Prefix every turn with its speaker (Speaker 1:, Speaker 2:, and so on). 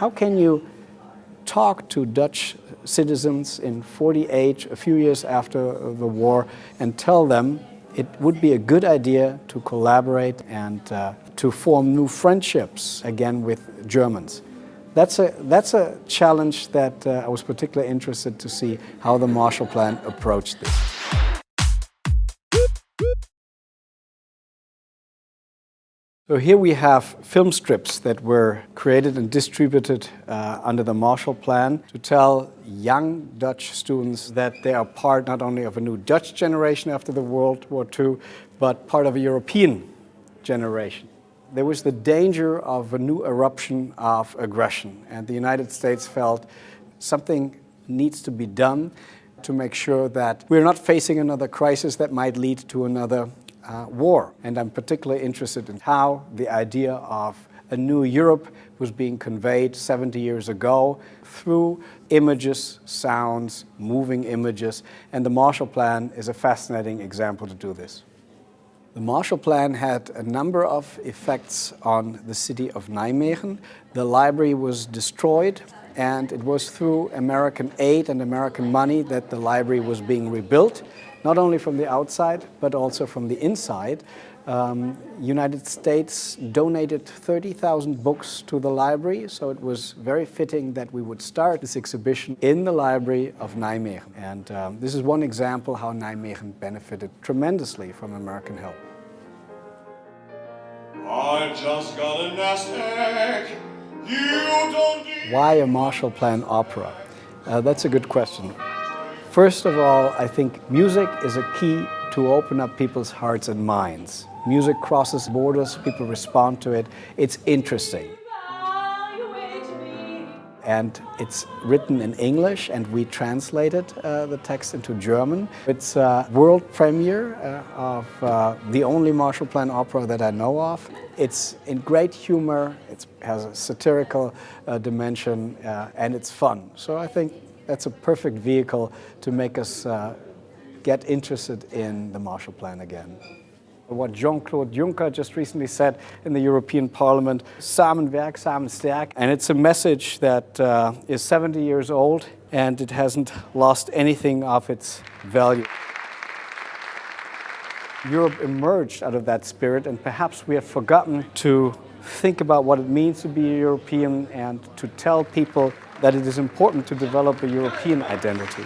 Speaker 1: how can you talk to Dutch citizens in 48, a few years after the war, and tell them it would be a good idea to collaborate and to form new friendships again with Germans. That's a challenge that I was particularly interested to see how the Marshall Plan approached this. So here we have film strips that were created and distributed under the Marshall Plan to tell young Dutch students that they are part not only of a new Dutch generation after the World War II, but part of a European generation. There was the danger of a new eruption of aggression, and the United States felt something needs to be done to make sure that we're not facing another crisis that might lead to another war. And I'm particularly interested in how the idea of a new Europe was being conveyed 70 years ago through images, sounds, moving images, and the Marshall Plan is a fascinating example to do this. The Marshall Plan had a number of effects on the city of Nijmegen. The library was destroyed, and it was through American aid and American money that the library was being rebuilt, not only from the outside, but also from the inside. United States donated 30,000 books to the library, so it was very fitting that we would start this exhibition in the library of Nijmegen. And this is one example how Nijmegen benefited tremendously from American help. I just got a nest egg. You don't need... Why a Marshall Plan opera? That's a good question. First of all, I think music is a key to open up people's hearts and minds. Music crosses borders, people respond to it. It's interesting. And it's written in English, and we translated the text into German. It's a world premiere of the only Marshall Plan opera that I know of. It's in great humor, it has a satirical dimension, and it's fun. So I think that's a perfect vehicle to make us get interested in the Marshall Plan again. What Jean-Claude Juncker just recently said in the European Parliament, Samenwerk, samen sterk. And it's a message that is 70 years old, and it hasn't lost anything of its value. Europe emerged out of that spirit, and perhaps we have forgotten to think about what it means to be a European and to tell people that it is important to develop a European identity.